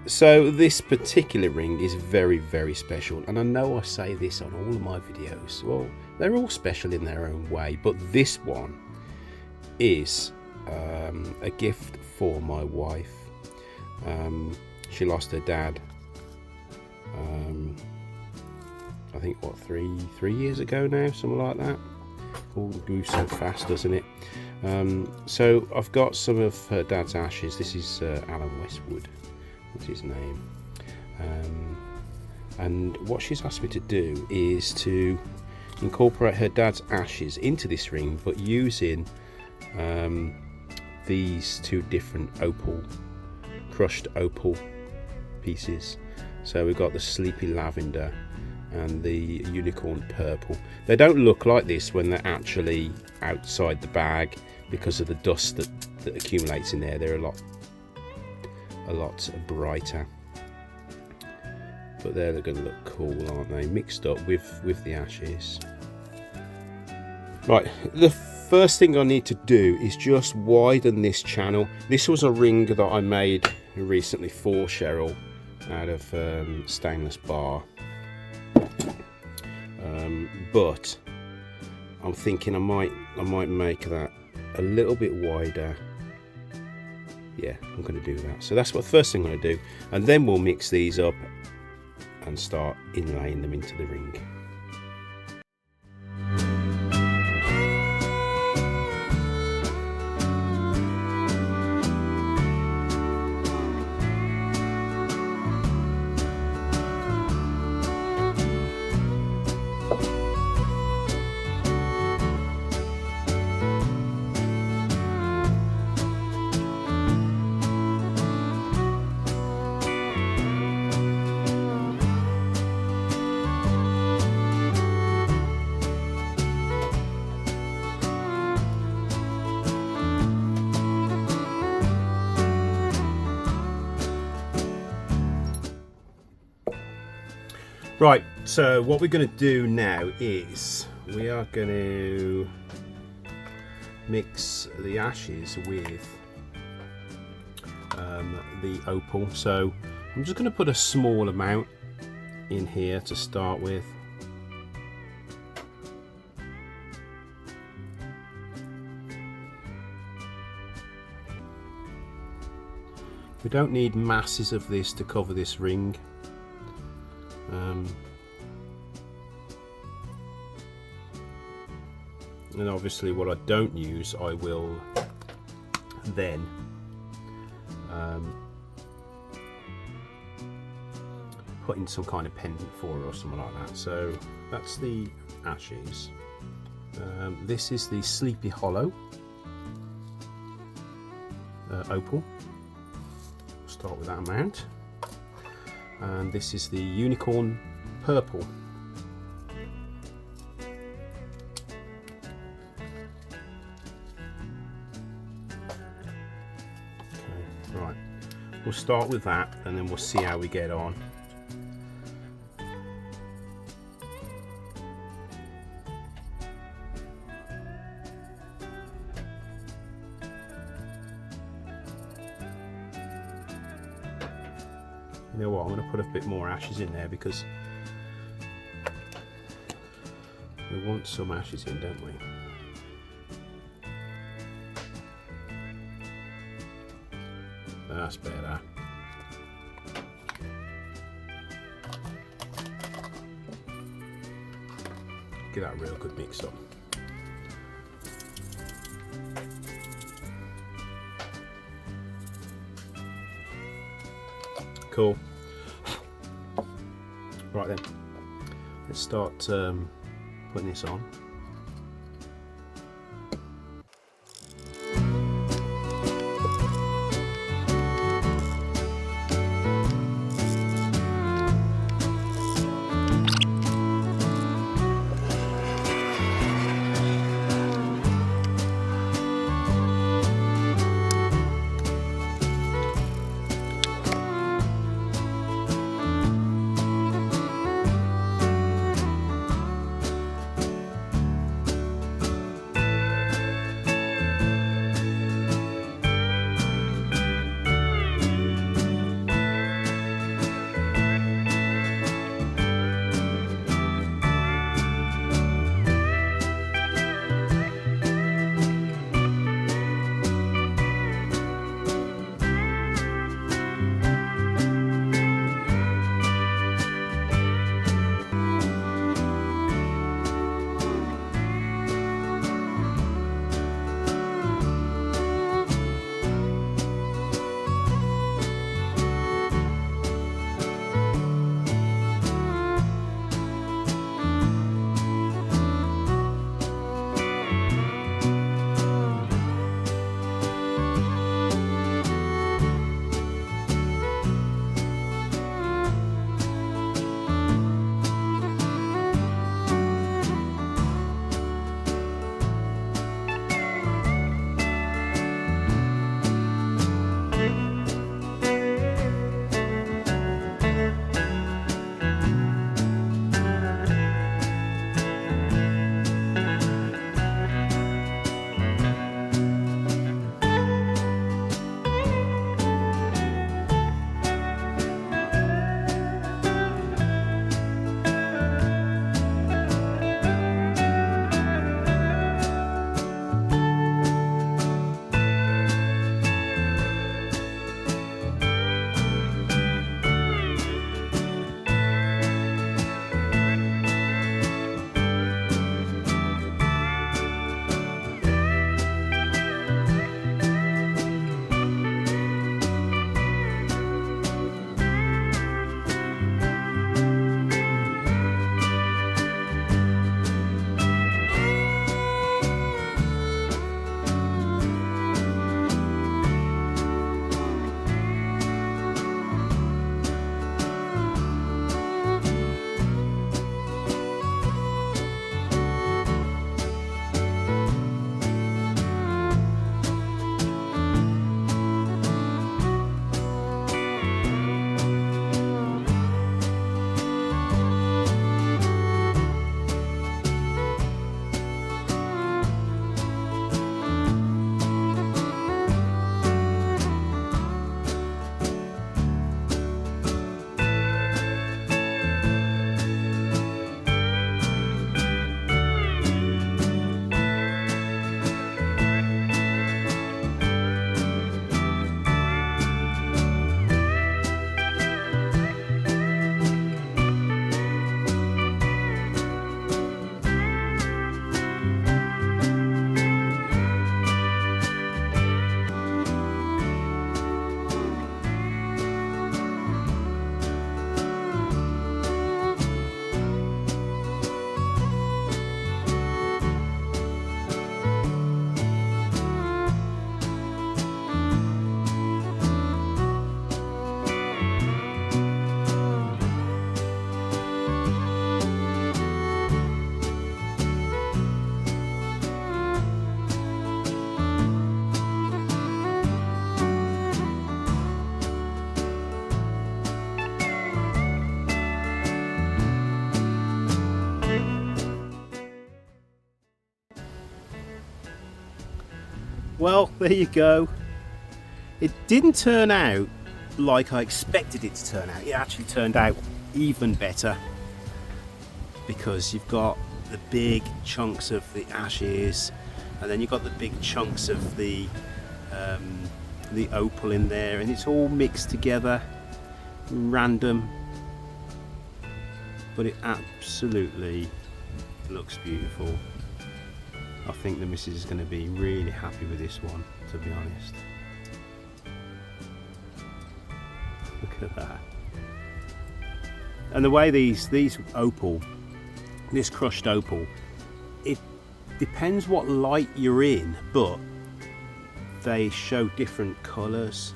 So this particular ring is very, very special, and I know I say this on all of my videos. Well, they're all special in their own way, but this one is a gift for my wife. She lost her dad, I think what, three years ago now, something like that. All moves so fast, doesn't it? So I've got some of her dad's ashes. This is Alan Westwood, that's his name. And what she's asked me to do is to incorporate her dad's ashes into this ring, but using these two different crushed opal pieces. So we've got the Sleepy Lavender and the Unicorn Purple. They don't look like this when they're actually outside the bag because of the dust that accumulates in there. They're a lot brighter, but they're going to look cool, aren't they, mixed up with the ashes. Right, the first thing I need to do is just widen this channel. This was a ring that I made recently for Cheryl out of stainless bar, but I'm thinking I might make that a little bit wider. Yeah, I'm going to do that. So that's what the first thing I'm going to do, and then we'll mix these up and start inlaying them into the ring. Right, so what we're going to do now is we are going to mix the ashes with the opal. So I'm just going to put a small amount in here to start with. We don't need masses of this to cover this ring. And obviously what I don't use I will then put in some kind of pendant for her or something like that. So that's the ashes. This is the Sleepy Hollow opal. Start with that amount. And this is the Unicorn Purple. Okay, right. We'll start with that and then we'll see how we get on. You know what, I'm going to put a bit more ashes in there because we want some ashes in, don't we? That's better. Get that real good mix up. Cool. Right then, let's start putting this on. well, there you go. It didn't turn out like I expected it to turn out. It actually turned out even better, because you've got the big chunks of the ashes, and then you've got the big chunks of the opal in there, and it's all mixed together, random, but it absolutely looks beautiful. I think the missus is going to be really happy with this one, to be honest. Look at that. And the way these opal, this crushed opal, it depends what light you're in, but they show different colours.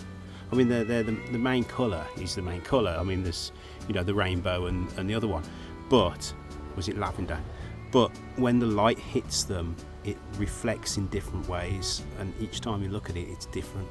I mean, they're the main colour is the main colour. I mean, there's, you know, the rainbow and the other one, but was it lavender? But when the light hits them, it reflects in different ways, and each time you look at it, it's different.